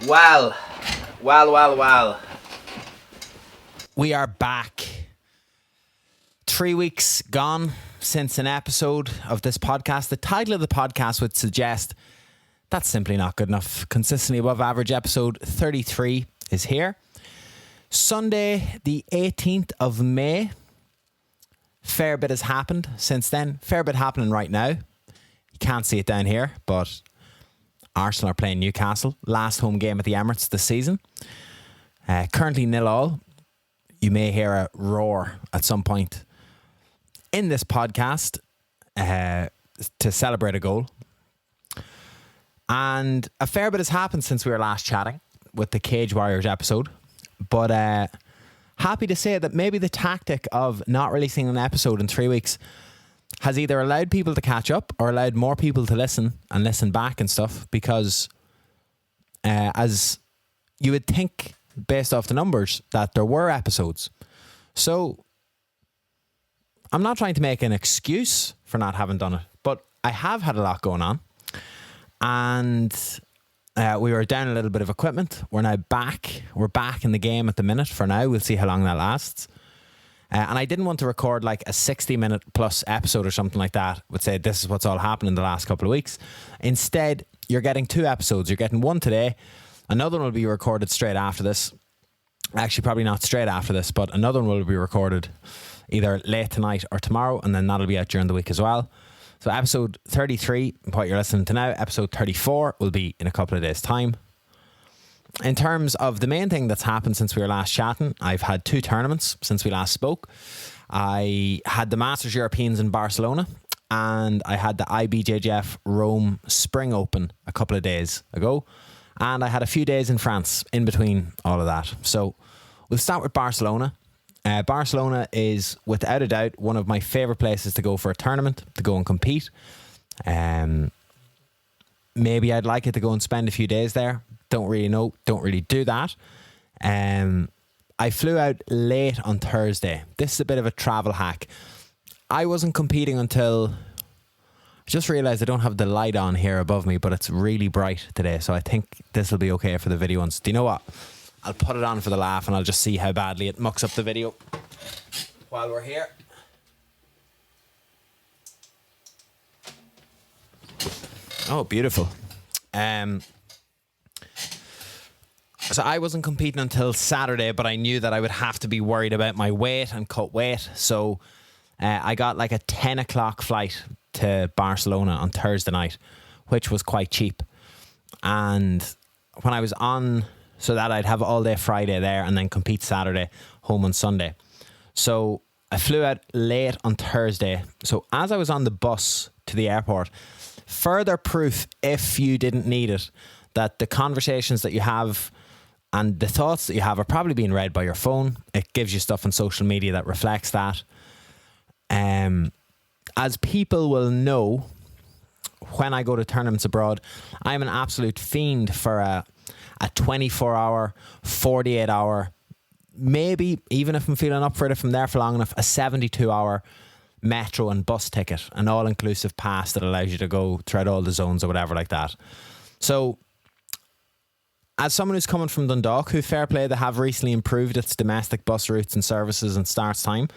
Well. We are back. 3 weeks gone since an episode of this podcast. The title of the podcast would suggest that's simply not good enough. Consistently above average episode 33 is here. Sunday, the 18th of May. Fair bit has happened since then. Fair bit happening right now. You can't see it down here, but Arsenal are playing Newcastle. Last home game at the Emirates this season. Currently 0-0. You may hear a roar at some point in this podcast to celebrate a goal. And a fair bit has happened since we were last chatting with the Cage Warriors episode. But happy to say that maybe the tactic of not releasing an episode in 3 weeks has either allowed people to catch up or allowed more people to listen and listen back and stuff, because as you would think based off the numbers that there were episodes. So I'm not trying to make an excuse for not having done it, but I have had a lot going on, and we were down a little bit of equipment. We're now back. We're back in the game at the minute for now. We'll see how long that lasts. And I didn't want to record like a 60-minute plus episode or something like that. Would say this is what's all happened in the last couple of weeks. Instead, you're getting 2 episodes. You're getting one today. Another one will be recorded straight after this. Actually, probably not straight after this, but another one will be recorded either late tonight or tomorrow, and then that'll be out during the week as well. So episode 33, what you're listening to now, episode 34 will be in a couple of days' time. In terms of the main thing that's happened since we were last chatting, I've had 2 tournaments since we last spoke. I had the Masters Europeans in Barcelona, and I had the IBJJF Rome Spring Open a couple of days ago. And I had a few days in France in between all of that. So we'll start with Barcelona. Barcelona is, without a doubt, one of my favourite places to go for a tournament, to go and compete. Maybe I'd like it to go and spend a few days there. Don't really know. Don't really do that. I flew out late on Thursday. This is a bit of a travel hack. I wasn't competing until... I just realised I don't have the light on here above me, but it's really bright today, so I think this will be okay for the video ones. Do you know what? I'll put it on for the laugh and I'll just see how badly it mucks up the video while we're here. Oh, beautiful. So I wasn't competing until Saturday, but I knew that I would have to be worried about my weight and cut weight. So I got like a 10 o'clock flight to Barcelona on Thursday night, which was quite cheap. And when I was on, so that I'd have all day Friday there and then compete Saturday, home on Sunday. So I flew out late on Thursday. So as I was on the bus to the airport, further proof, if you didn't need it, that the conversations that you have and the thoughts that you have are probably being read by your phone. It gives you stuff on social media that reflects that. As people will know, when I go to tournaments abroad, I'm an absolute fiend for a 24-hour, 48-hour, maybe, even if I'm feeling up for it, if I'm there for long enough, a 72-hour metro and bus ticket, an all-inclusive pass that allows you to go throughout all the zones or whatever like that. So, as someone who's coming from Dundalk, who, fair play, they have recently improved its domestic bus routes and services and starts time.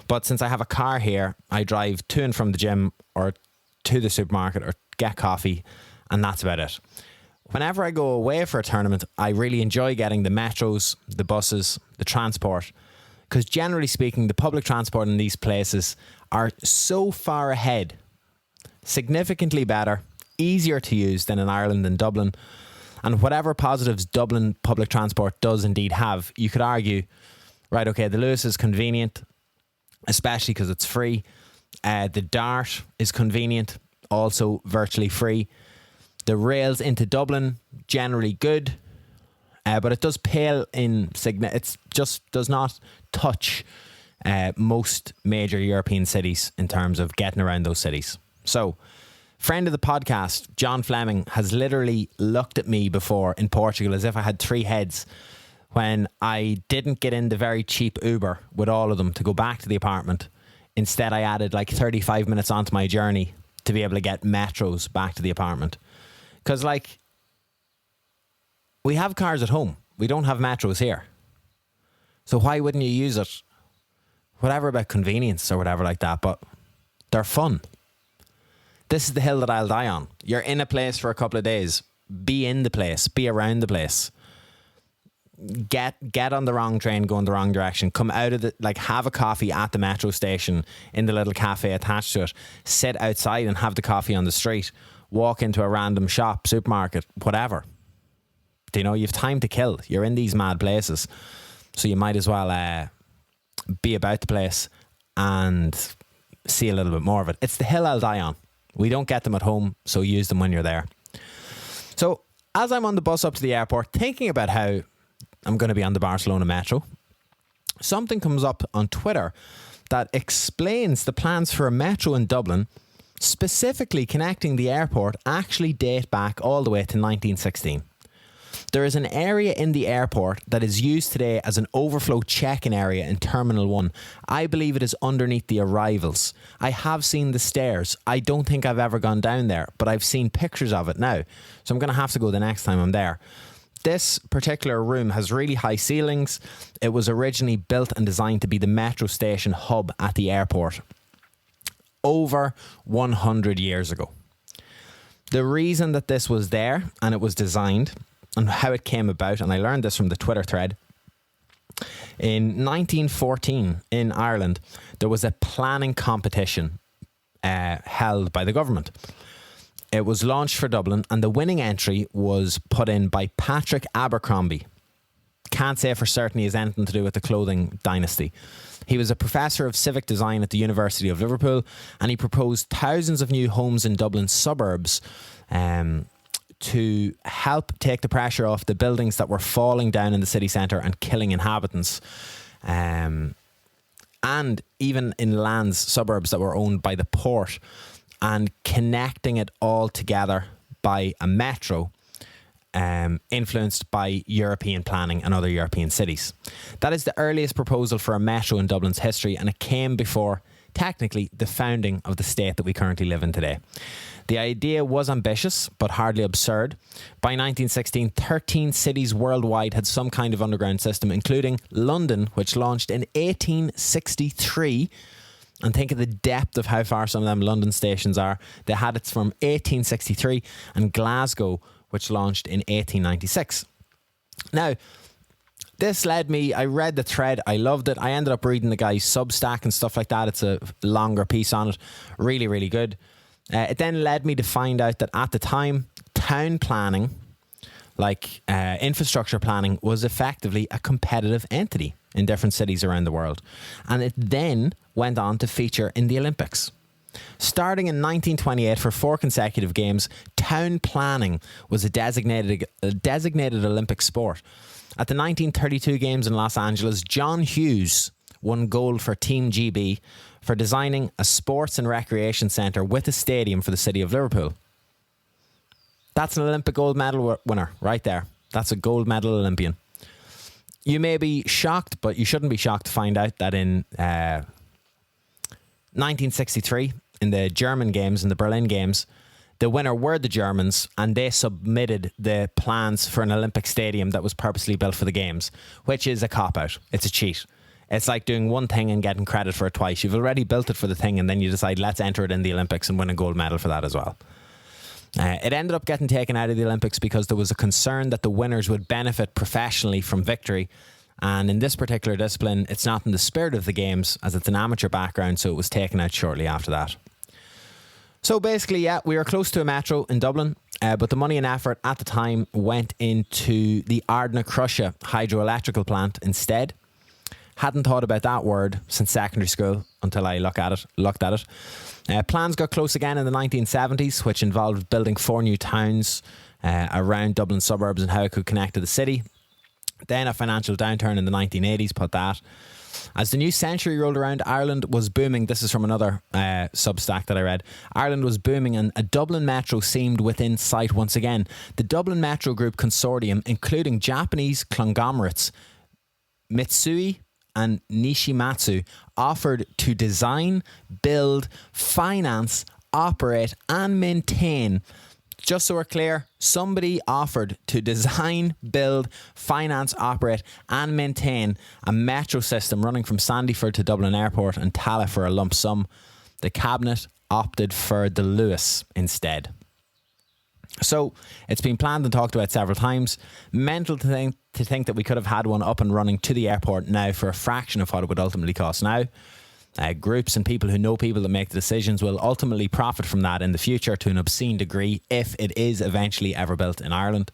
But since I have a car here, I drive to and from the gym or to the supermarket or get coffee, and that's about it. Whenever I go away for a tournament, I really enjoy getting the metros, the buses, the transport, because generally speaking, the public transport in these places are so far ahead, significantly better, easier to use than in Ireland and Dublin. And whatever positives Dublin public transport does indeed have, you could argue, right, okay, the Luas is convenient, especially because it's free. The Dart is convenient, also virtually free. The rails into Dublin, generally good, but it does pale in it just does not touch most major European cities in terms of getting around those cities. So, friend of the podcast, John Fleming, has literally looked at me before in Portugal as if I had 3 heads when I didn't get in the very cheap Uber with all of them to go back to the apartment. Instead, I added like 35 minutes onto my journey to be able to get metros back to the apartment. Because, like, We have cars at home. We don't have metros here. So why wouldn't you use it? Whatever about convenience or whatever like that, but they're fun. This is the hill that I'll die on. You're in a place for a couple of days. Be in the place. Be around the place. Get on the wrong train, go in the wrong direction. Come out of the, like, have a coffee at the metro station in the little cafe attached to it. Sit outside and have the coffee on the street. Walk into a random shop, supermarket, whatever. You know, you have time to kill. You're in these mad places. So you might as well be about the place and see a little bit more of it. It's the hill I'll die on. We don't get them at home, so use them when you're there. So as I'm on the bus up to the airport, thinking about how I'm going to be on the Barcelona Metro, something comes up on Twitter that explains the plans for a metro in Dublin, specifically connecting the airport, actually date back all the way to 1916. There is an area in the airport that is used today as an overflow check-in area in Terminal 1. I believe it is underneath the arrivals. I have seen the stairs. I don't think I've ever gone down there, but I've seen pictures of it now. So I'm going to have to go the next time I'm there. This particular room has really high ceilings. It was originally built and designed to be the metro station hub at the airport over 100 years ago. The reason that this was there and it was designed and how it came about, and I learned this from the Twitter thread. In 1914 in Ireland, there was a planning competition held by the government. It was launched for Dublin, and the winning entry was put in by Patrick Abercrombie. Can't say for certain he has anything to do with the clothing dynasty. He was a professor of civic design at the University of Liverpool, and he proposed thousands of new homes in Dublin suburbs to help take the pressure off the buildings that were falling down in the city centre and killing inhabitants. And even in lands, suburbs that were owned by the port, and connecting it all together by a metro influenced by European planning and other European cities. That is the earliest proposal for a metro in Dublin's history, and it came before, technically, the founding of the state that we currently live in today. The idea was ambitious, but hardly absurd. By 1916, 13 cities worldwide had some kind of underground system, including London, which launched in 1863. And think of the depth of how far some of them London stations are. They had it from 1863, and Glasgow, which launched in 1896. Now, this led me, I read the thread, I loved it. I ended up reading the guy's Substack and stuff like that. It's a longer piece on it. Really, really good. It then led me to find out that at the time, town planning, like infrastructure planning, was effectively a competitive entity in different cities around the world. And it then went on to feature in the Olympics. Starting in 1928 for 4 consecutive games, town planning was a designated Olympic sport. At the 1932 games in Los Angeles, John Hughes won gold for Team GB for designing a sports and recreation centre with a stadium for the city of Liverpool. That's an Olympic gold medal winner right there. That's a gold medal Olympian. You may be shocked, but you shouldn't be shocked to find out that in 1963, in the German games, in the Berlin games, the winner were the Germans, and they submitted the plans for an Olympic stadium that was purposely built for the games, which is a cop-out. It's a cheat. It's like doing one thing and getting credit for it twice. You've already built it for the thing, and then you decide, let's enter it in the Olympics and win a gold medal for that as well. It ended up getting taken out of the Olympics because there was a concern that the winners would benefit professionally from victory. And in this particular discipline, it's not in the spirit of the games, as it's an amateur background, so it was taken out shortly after that. So basically, yeah, we were close to a metro in Dublin, but the money and effort at the time went into the Ardnacrusha hydroelectrical plant instead. Hadn't thought about that word since secondary school until I looked at it. Plans got close again in the 1970s, which involved building 4 new towns around Dublin suburbs and how it could connect to the city. Then a financial downturn in the 1980s put that. As the new century rolled around, Ireland was booming. This is from another Substack that I read. Ireland was booming, and a Dublin Metro seemed within sight once again. The Dublin Metro Group Consortium, including Japanese conglomerates Mitsui and Nishimatsu, offered to design, build, finance, operate and maintain just so we're clear, somebody offered to design, build, finance, operate and maintain a metro system running from Sandyford to Dublin Airport and Tallaght for a lump sum. The Cabinet opted for the Lewis instead. So it's been planned and talked about several times. Mental to think that we could have had one up and running to the airport now for a fraction of what it would ultimately cost now. Groups and people who know people that make the decisions will ultimately profit from that in the future to an obscene degree if it is eventually ever built in Ireland.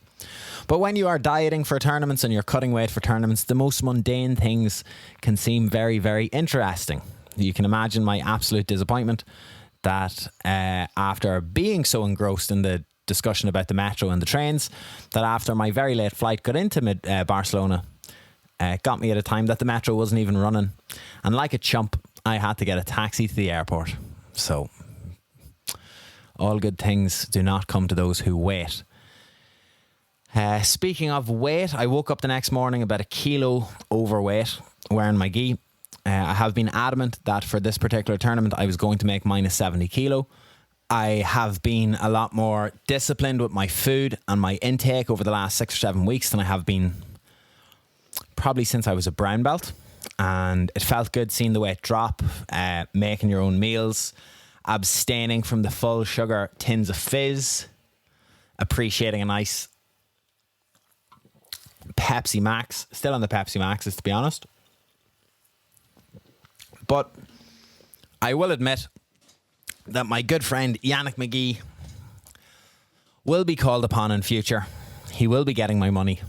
But when you are dieting for tournaments and you're cutting weight for tournaments, the most mundane things can seem very, very interesting. You can imagine my absolute disappointment that after being so engrossed in the discussion about the metro and the trains, that after my very late flight got into Barcelona, got me at a time that the metro wasn't even running. And like a chump, I had to get a taxi to the airport. So, all good things do not come to those who wait. Speaking of weight, I woke up the next morning about 1 kilo overweight, wearing my gi. I have been adamant that for this particular tournament, I was going to make minus 70 kilo. I have been a lot more disciplined with my food and my intake over the last 6 or 7 weeks than I have been probably since I was a brown belt. And it felt good seeing the weight drop, making your own meals, abstaining from the full sugar tins of fizz, appreciating a nice Pepsi Max. Still on the Pepsi Maxes, to be honest. But I will admit that my good friend Yannick McGee will be called upon in future. He will be getting my money.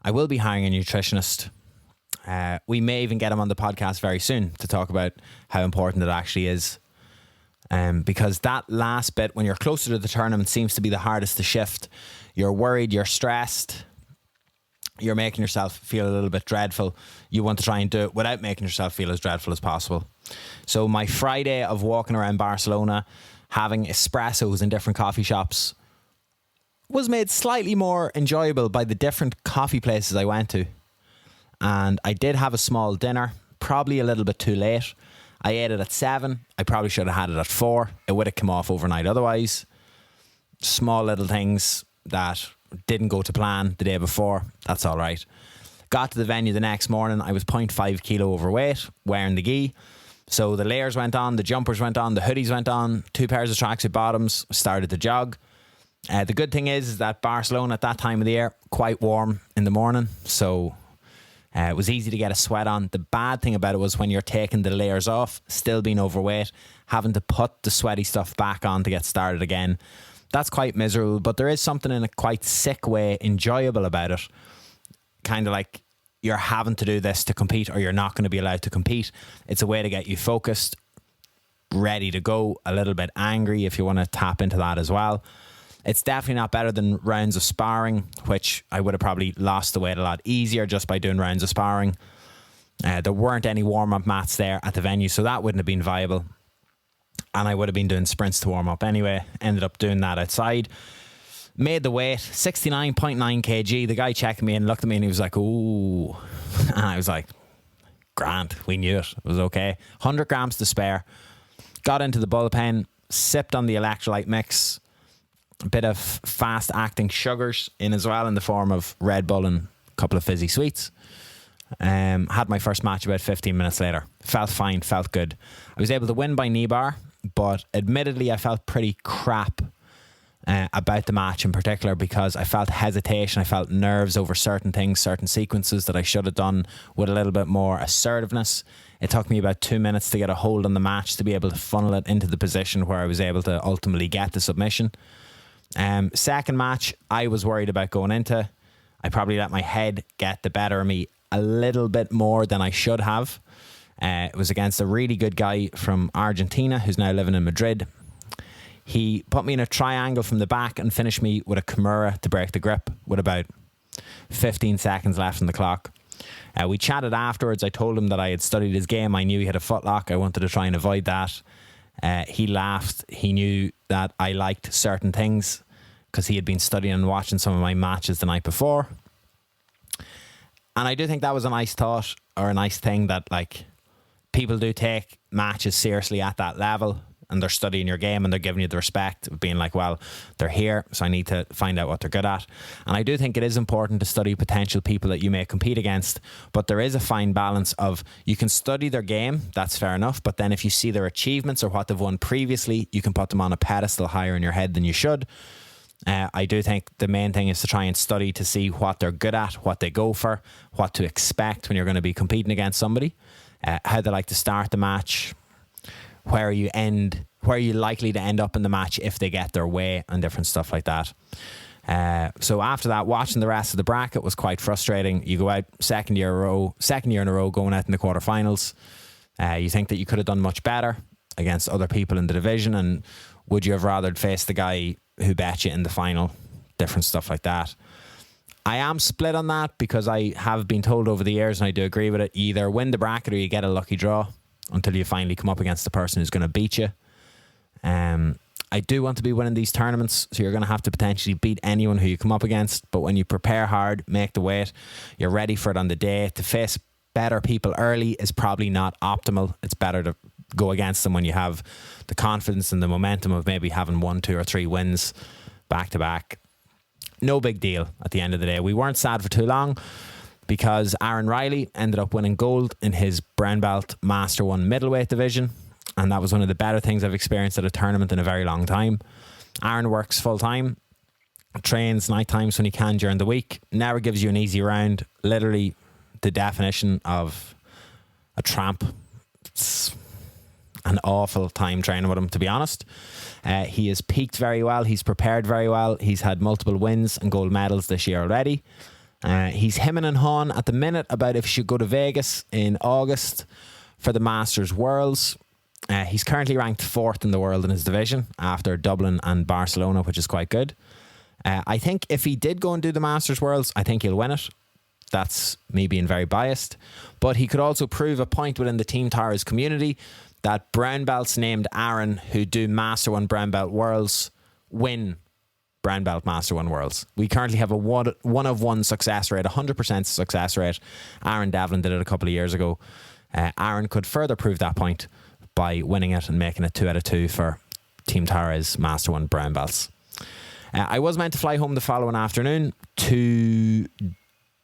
I will be hiring a nutritionist. We may even get him on the podcast very soon to talk about how important it actually is. Because that last bit, when you're closer to the tournament, seems to be the hardest to shift. You're worried, you're stressed, you're making yourself feel a little bit dreadful. You want to try and do it without making yourself feel as dreadful as possible. So my Friday of walking around Barcelona, having espressos in different coffee shops, was made slightly more enjoyable by the different coffee places I went to. And I did have a small dinner, probably a little bit too late. I ate it at 7. I probably should have had it at 4. It would have come off overnight otherwise. Small little things that didn't go to plan the day before. That's all right. Got to the venue the next morning. I was 0.5 kilo overweight, wearing the gi. So the layers went on, the jumpers went on, the hoodies went on, 2 pairs of tracksuit bottoms, started to jog. The good thing is that Barcelona at that time of the year, quite warm in the morning. So it was easy to get a sweat on. The bad thing about it was when you're taking the layers off, still being overweight, having to put the sweaty stuff back on to get started again. That's quite miserable, but there is something in a quite sick way enjoyable about it. Kind of like you're having to do this to compete or you're not going to be allowed to compete. It's a way to get you focused, ready to go, a little bit angry if you want to tap into that as well. It's definitely not better than rounds of sparring, which I would have probably lost the weight a lot easier just by doing rounds of sparring. There weren't any warm-up mats there at the venue, so that wouldn't have been viable. And I would have been doing sprints to warm up anyway. Ended up doing that outside. Made the weight, 69.9 kg. The guy checked me and looked at me and he was like, ooh. And I was like, grand, we knew it. It was okay. 100 grams to spare. Got into the bullpen, sipped on the electrolyte mix. A bit of fast-acting sugars in as well in the form of Red Bull and a couple of fizzy sweets. Had my first match about 15 minutes later. Felt fine, felt good. I was able to win by knee bar, but admittedly I felt pretty crap about the match in particular because I felt hesitation, I felt nerves over certain things, certain sequences that I should have done with a little bit more assertiveness. It took me about 2 minutes to get a hold on the match to be able to funnel it into the position where I was able to ultimately get the submission. Second match, I was worried about going into. I probably let my head get the better of me a little bit more than I should have. It was against a really good guy from Argentina who's now living in Madrid. He put me in a triangle from the back and finished me with a Kimura to break the grip with about 15 seconds left on the clock. We chatted afterwards. I told him that I had studied his game. I knew he had a footlock. I wanted to try and avoid that. He laughed. He knew that I liked certain things because he had been studying and watching some of my matches the night before. And I do think that was a nice thought or a nice thing that like people do take matches seriously at that level. and they're studying your game and they're giving you the respect of being like, well, they're here, so I need to find out what they're good at. And I do think it is important to study potential people that you may compete against, but there is a fine balance of, you can study their game, that's fair enough, but then if you see their achievements or what they've won previously, you can put them on a pedestal higher in your head than you should. I do think the main thing is to try and study to see what they're good at, what they go for, what to expect when you're going to be competing against somebody, how they like to start the match, where you likely to end up in the match if they get their way, and different stuff like that. So after that, watching the rest of the bracket was quite frustrating. You go out second year in a row going out in the quarterfinals. You think that you could have done much better against other people in the division, and would you have rather faced the guy who bet you in the final? Different stuff like that. I am split on that because I have been told over the years, and I do agree with it, you either win the bracket or you get a lucky draw until you finally come up against the person who's going to beat you. I do want to be winning these tournaments, so you're going to have to potentially beat anyone who you come up against, but when you prepare hard, make the weight, you're ready for it on the day. To face better people early is probably not optimal. It's better to go against them when you have the confidence and the momentum of maybe having 1, 2 or 3 wins back to back. No big deal at the end of the day. We weren't sad for too long because Aaron Riley ended up winning gold in his brown belt Master 1 middleweight division, and that was one of the better things I've experienced at a tournament in a very long time. Aaron works full time, trains night times when he can during the week, never gives you an easy round. Literally the definition of a tramp. It's an awful time training with him, to be honest. He has peaked very well. He's prepared very well. He's had multiple wins and gold medals this year already. He's hemming and hawing at the minute about if he should go to Vegas in August for the Masters Worlds. He's currently ranked 4th in the world in his division after Dublin and Barcelona, which is quite good. I think if he did go and do the Masters Worlds, I think he'll win it. That's me being very biased. But he could also prove a point within the Team Tara's community that brown belts named Aaron who do Master 1 Brown Belt Worlds win Brown Belt Master 1 Worlds. We currently have a 1 of 1 success rate, 100% success rate. Aaron Devlin did it a couple of years ago. Aaron could further prove that point by winning it and making it 2 out of 2 for Team Tara's Master 1 Brown Belts. I was meant to fly home the following afternoon to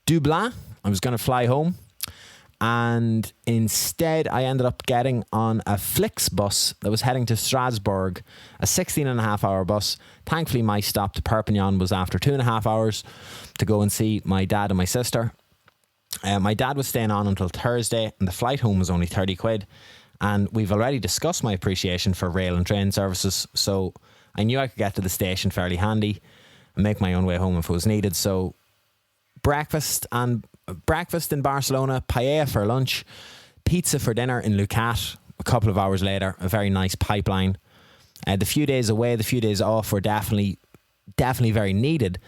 Dublin. I was going to fly home, and instead I ended up getting on a Flix bus that was heading to Strasbourg, a 16.5 hour bus. Thankfully my stop to Perpignan was after 2.5 hours to go and see my dad and my sister. My dad was staying on until Thursday, and the flight home was only 30 quid. And we've already discussed my appreciation for rail and train services, so I knew I could get to the station fairly handy and make my own way home if it was needed. So breakfast in Barcelona, paella for lunch, pizza for dinner in Lucat a couple of hours later, a very nice pipeline. The few days away, the few days off were definitely very needed,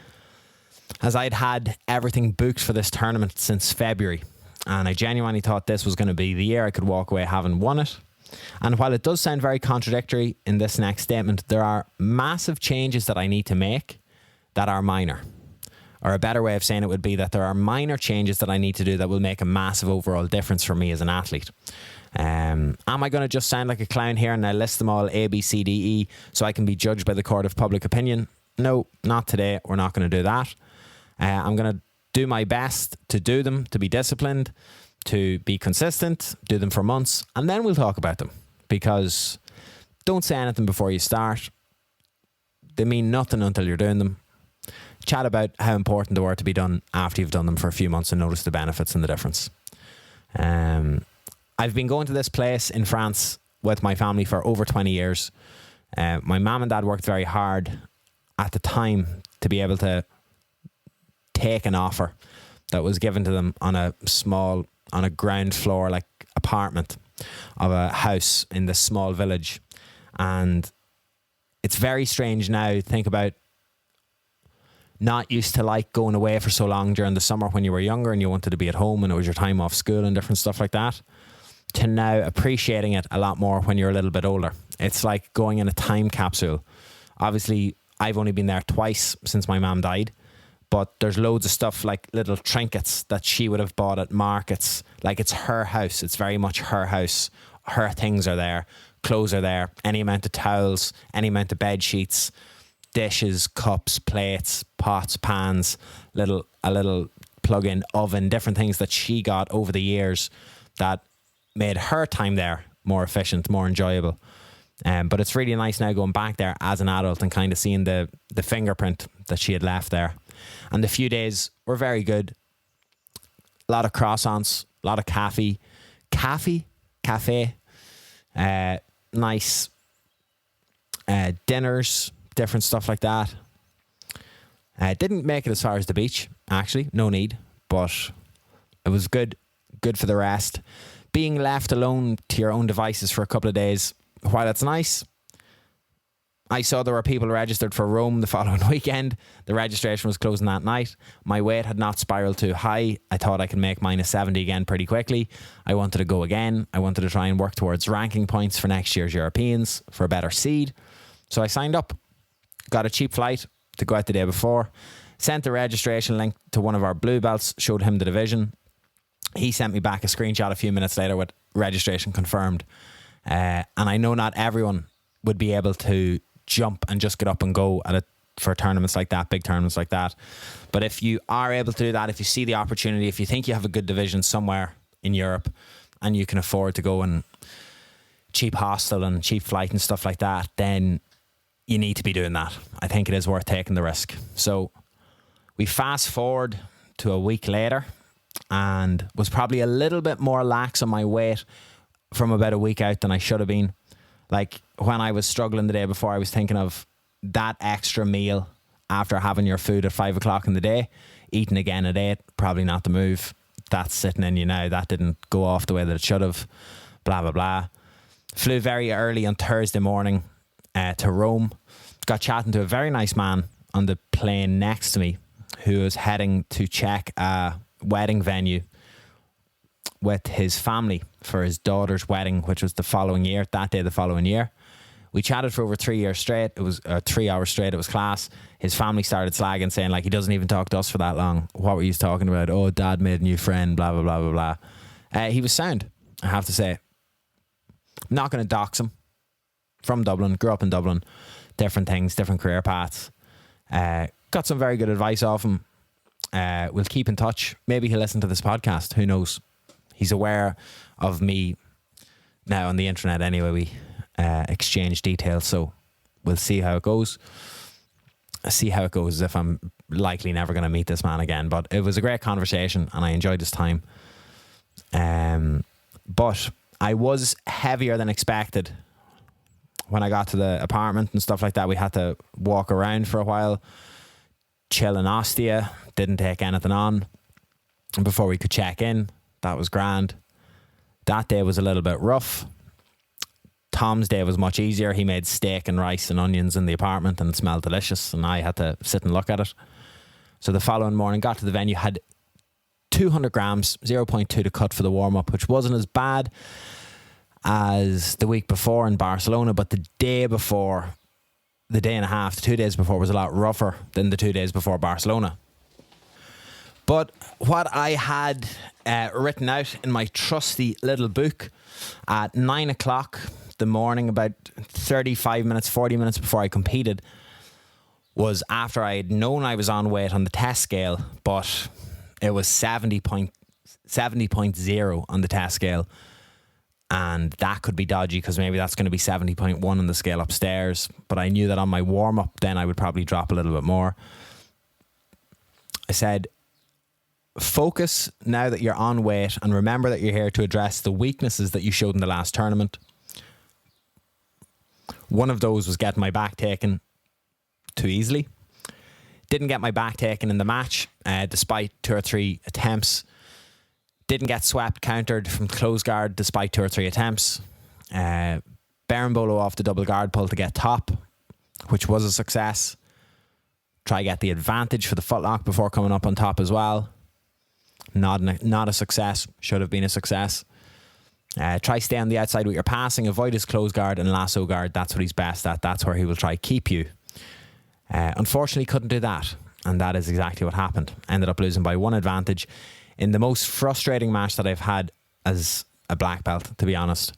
as I'd had everything booked for this tournament since February. And I genuinely thought this was going to be the year I could walk away having won it. And while it does sound very contradictory in this next statement, there are massive changes that I need to make that are minor. Or a better way of saying it would be that there are minor changes that I need to do that will make a massive overall difference for me as an athlete. Am I going to just sound like a clown here and I list them all A, B, C, D, E so I can be judged by the court of public opinion? No, not today. We're not going to do that. I'm going to do my best to do them, to be disciplined, to be consistent, do them for months, and then we'll talk about them. Because don't say anything before you start. They mean nothing until you're doing them. Chat about how important they were to be done after you've done them for a few months and notice the benefits and the difference. I've been going to this place in France with my family for over 20 years. My mum and dad worked very hard at the time to be able to take an offer that was given to them on a ground floor like apartment of a house in this small village. And it's very strange now to think about not used to like going away for so long during the summer when you were younger and you wanted to be at home and it was your time off school and different stuff like that, to now appreciating it a lot more when you're a little bit older. It's like going in a time capsule. Obviously, I've only been there twice since my mum died, but there's loads of stuff like little trinkets that she would have bought at markets. Like, it's her house. It's very much her house. Her things are there. clothes are there. Any amount of towels, any amount of bed sheets, dishes, cups, plates, pots, pans, a little plug-in oven, different things that she got over the years that made her time there more efficient, more enjoyable. But it's really nice now going back there as an adult and kind of seeing the fingerprint that she had left there. And the few days were very good. A lot of croissants, a lot of cafe, nice dinners, different stuff like that. Didn't make it as far as the beach, actually. No need. But it was good for the rest. Being left alone to your own devices for a couple of days, while it's nice, I saw there were people registered for Rome the following weekend. The registration was closing that night. My weight had not spiraled too high. I thought I could make minus 70 again pretty quickly. I wanted to go again. I wanted to try and work towards ranking points for next year's Europeans for a better seed. So I signed up. Got a cheap flight to go out the day before. Sent the registration link to one of our blue belts. Showed him the division. He sent me back a screenshot a few minutes later with registration confirmed. And I know not everyone would be able to jump and just get up and go for tournaments like that, big tournaments like that. But if you are able to do that, if you see the opportunity, if you think you have a good division somewhere in Europe and you can afford to go and cheap hostel and cheap flight and stuff like that, then you need to be doing that. I think it is worth taking the risk. So we fast forward to a week later and was probably a little bit more lax on my weight from about a week out than I should have been. Like when I was struggling the day before, I was thinking of that extra meal after having your food at 5 o'clock in the day, eating again at 8, probably not the move. That's sitting in you now. That didn't go off the way that it should have. Blah, blah, blah. Flew very early on Thursday morning to Rome. Got chatting to a very nice man on the plane next to me who was heading to check a wedding venue with his family for his daughter's wedding, which was the following year, that day the following year. We chatted for over 3 years straight. It was 3 hours straight. It was class. His family started slagging, saying like, he doesn't even talk to us for that long. What were you talking about? Oh, dad made a new friend, blah, blah, blah, blah, blah. He was sound, I have to say. I'm not going to dox him. From Dublin, grew up in Dublin. Different things, different career paths. Got some very good advice off him. We'll keep in touch. Maybe he'll listen to this podcast. Who knows? He's aware of me now on the internet anyway. We exchange details, so we'll see how it goes. See how it goes if I'm likely never going to meet this man again. But it was a great conversation and I enjoyed this time. But I was heavier than expected when I got to the apartment and stuff like that. We had to walk around for a while, chill in Ostia, didn't take anything on before we could check in. That was grand. That day was a little bit rough. Tom's day was much easier. He made steak and rice and onions in the apartment and it smelled delicious and I had to sit and look at it. So the following morning, got to the venue, had 200 grams, 0.2 to cut for the warm-up, which wasn't as bad as the week before in Barcelona, but the day before, the day and a half, the 2 days before was a lot rougher than the 2 days before Barcelona. But what I had written out in my trusty little book at 9 o'clock the morning, about 35 minutes, 40 minutes before I competed, was after I had known I was on weight on the test scale, but it was 70.0 on the test scale. And that could be dodgy because maybe that's going to be 70.1 on the scale upstairs. But I knew that on my warm-up then I would probably drop a little bit more. I said, focus now that you're on weight and remember that you're here to address the weaknesses that you showed in the last tournament. One of those was getting my back taken too easily. Didn't get my back taken in the match despite 2 or 3 attempts. Didn't get swept, countered from close guard despite 2 or 3 attempts. Berimbolo off the double guard pull to get top, which was a success. Try get the advantage for the footlock before coming up on top as well. Not a success. Should have been a success. Try stay on the outside with your passing. Avoid his close guard and lasso guard. That's what he's best at. That's where he will try keep you. Unfortunately, couldn't do that. And that is exactly what happened. Ended up losing by 1 advantage in the most frustrating match that I've had as a black belt, to be honest.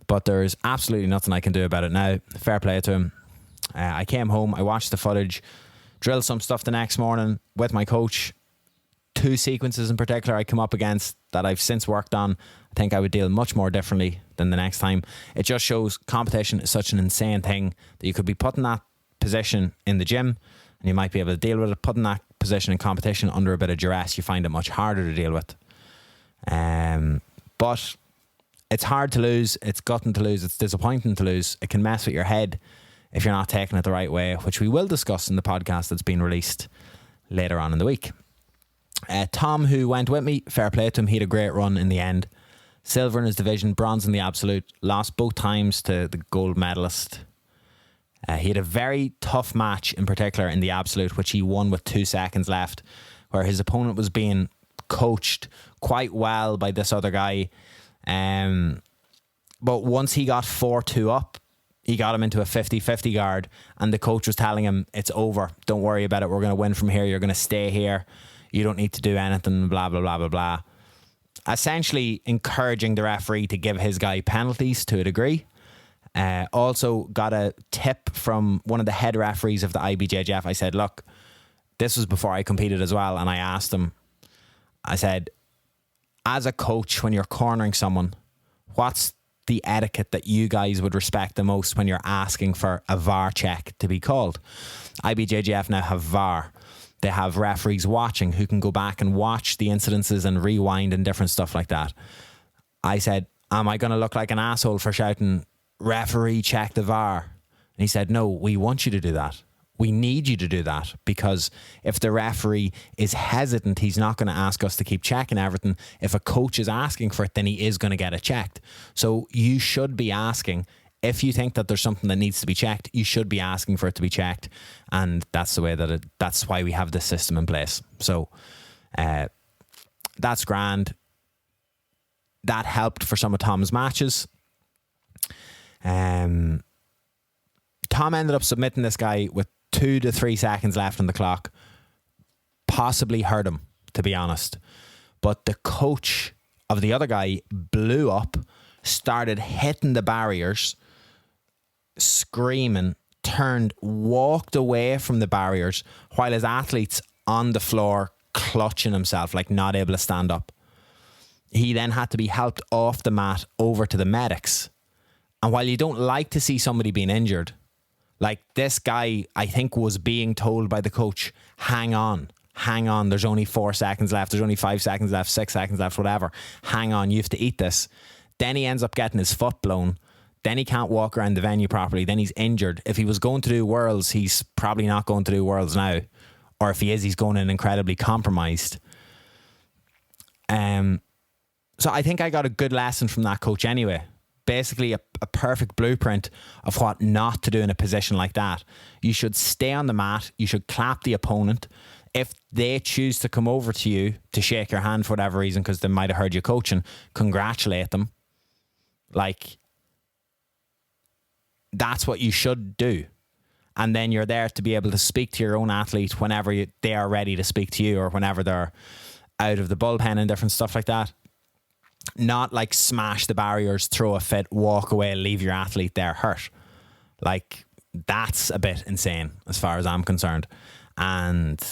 But there's absolutely nothing I can do about it now. Fair play to him. I came home, I watched the footage, drilled some stuff the next morning with my coach. 2 sequences in particular I come up against that I've since worked on. I think I would deal much more differently than the next time. It just shows competition is such an insane thing that you could be put in that position in the gym and you might be able to deal with it. Put in that position in competition under a bit of duress, you find it much harder to deal with. But it's hard to lose, it's gutting to lose, it's disappointing to lose. It can mess with your head if you're not taking it the right way, which we will discuss in the podcast that's been released later on in the week. Tom, who went with me, fair play to him, he had a great run in the end. Silver in his division, bronze in the absolute, lost both times to the gold medalist. He had a very tough match in particular in the absolute, which he won with 2 seconds left, where his opponent was being coached quite well by this other guy. But once he got 4-2 up, he got him into a 50-50 guard, and the coach was telling him, it's over, don't worry about it, we're going to win from here, you're going to stay here, you don't need to do anything, blah, blah, blah, blah, blah. Essentially encouraging the referee to give his guy penalties to a degree. Also got a tip from one of the head referees of the IBJJF. I said, look, this was before I competed as well, and I asked him, I said, as a coach, when you're cornering someone, what's the etiquette that you guys would respect the most when you're asking for a VAR check to be called? IBJJF now have VAR. They have referees watching who can go back and watch the incidences and rewind and different stuff like that. I said, am I going to look like an asshole for shouting, referee, check the VAR? And he said, no, we want you to do that. We need you to do that, because if the referee is hesitant, he's not going to ask us to keep checking everything. If a coach is asking for it, then he is going to get it checked. So you should be asking. If you think that there's something that needs to be checked, you should be asking for it to be checked. And that's the way that that's why we have this system in place. So that's grand. That helped for some of Tom's matches. Tom ended up submitting this guy with 2 to 3 seconds left on the clock. Possibly hurt him, to be honest. But the coach of the other guy blew up, started hitting the barriers, screaming, turned, walked away from the barriers while his athlete's on the floor clutching himself, like not able to stand up. He then had to be helped off the mat over to the medics. And while you don't like to see somebody being injured, like this guy, I think, was being told by the coach, hang on, there's only 4 seconds left, there's only 5 seconds left, 6 seconds left, whatever. Hang on, you have to eat this. Then he ends up getting his foot blown. Then he can't walk around the venue properly. Then he's injured. If he was going to do Worlds, he's probably not going to do Worlds now. Or if he is, he's going in incredibly compromised. So I think I got a good lesson from that coach anyway. Basically a perfect blueprint of what not to do in a position like that. You should stay on the mat. You should clap the opponent. If they choose to come over to you to shake your hand for whatever reason, because they might have heard you coaching, congratulate them. Like, that's what you should do. And then you're there to be able to speak to your own athlete whenever they are ready to speak to you, or whenever they're out of the bullpen and different stuff like that. Not like smash the barriers, throw a fit, walk away, leave your athlete there hurt. Like, that's a bit insane as far as I'm concerned. And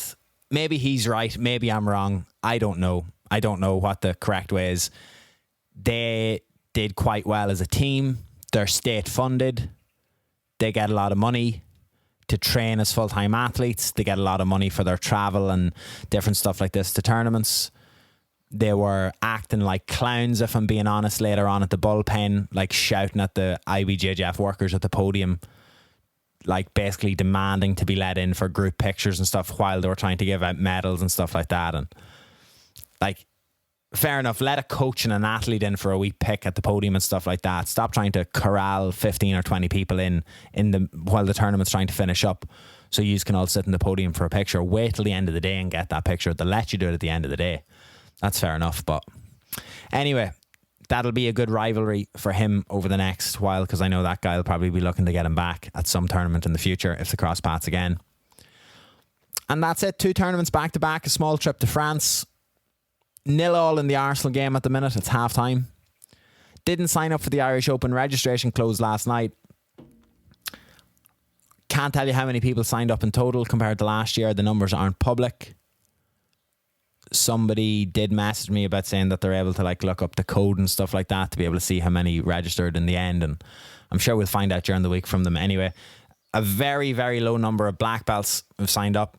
maybe he's right, maybe I'm wrong. I don't know. I don't know what the correct way is. They did quite well as a team. They're state funded. They get a lot of money to train as full-time athletes. They get a lot of money for their travel and different stuff like this to tournaments. They were acting like clowns, if I'm being honest, later on at the bullpen, like shouting at the IBJJF workers at the podium, like basically demanding to be let in for group pictures and stuff while they were trying to give out medals and stuff like that. And like, fair enough, let a coach and an athlete in for a wee pick at the podium and stuff like that. Stop trying to corral 15 or 20 people in while the tournament's trying to finish up, so you can all sit in the podium for a picture. Wait till the end of the day and get that picture. They'll let you do it at the end of the day. That's fair enough. But anyway, that'll be a good rivalry for him over the next while, because I know that guy will probably be looking to get him back at some tournament in the future if they cross paths again. And that's it. 2 tournaments back to back. A small trip to France. 0-0 in the Arsenal game at the minute. It's half time. Didn't sign up for the Irish Open. Registration closed last night. Can't tell you how many people signed up in total compared to last year. The numbers aren't public. Somebody did message me about saying that they're able to like look up the code and stuff like that to be able to see how many registered in the end, and I'm sure we'll find out during the week from them anyway. A very, very low number of black belts have signed up.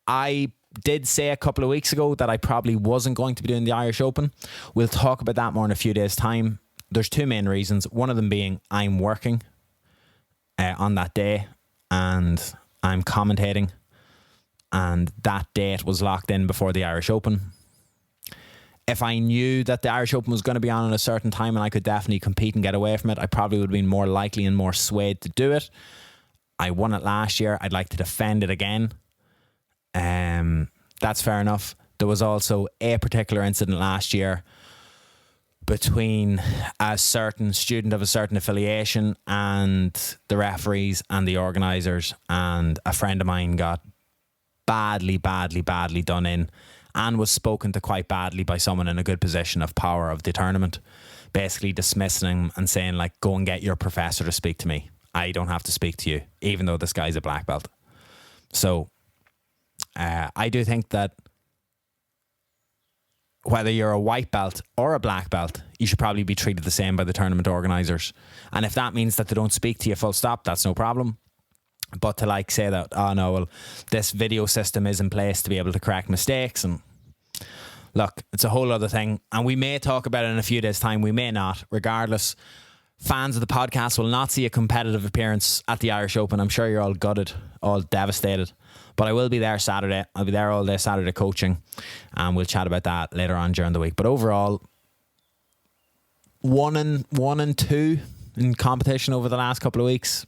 I did say a couple of weeks ago that I probably wasn't going to be doing the Irish Open. We'll talk about that more in a few days' time. There's two main reasons. One of them being I'm working on that day and I'm commentating, and that date was locked in before the Irish Open. If I knew that the Irish Open was going to be on at a certain time and I could definitely compete and get away from it, I probably would have been more likely and more swayed to do it. I won it last year. I'd like to defend it again. That's fair enough. There was also a particular incident last year between a certain student of a certain affiliation and the referees and the organisers, and a friend of mine got badly done in and was spoken to quite badly by someone in a good position of power of the tournament, basically dismissing him and saying like, go and get your professor to speak to me. I don't have to speak to you, even though this guy's a black belt. So I do think that whether you're a white belt or a black belt, you should probably be treated the same by the tournament organisers. And if that means that they don't speak to you full stop, that's no problem. But to like say that, oh no, well, this video system is in place to be able to correct mistakes, and look, it's a whole other thing. And we may talk about it in a few days' time. We may not. Regardless, fans of the podcast will not see a competitive appearance at the Irish Open. I'm sure you're all gutted, all devastated. But I will be there Saturday. I'll be there all day Saturday coaching, and we'll chat about that later on during the week. But overall, 1 and 2 in competition over the last couple of weeks.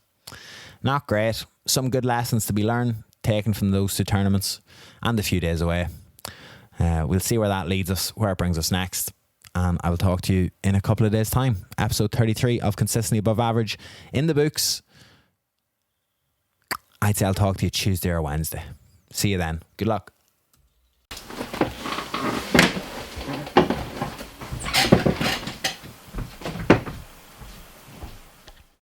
Not great. Some good lessons to be learned, taken from those two tournaments and a few days away. We'll see where that leads us, where it brings us next. And I will talk to you in a couple of days' time. Episode 33 of Consistently Above Average in the books. I'd say I'll talk to you Tuesday or Wednesday. See you then. Good luck.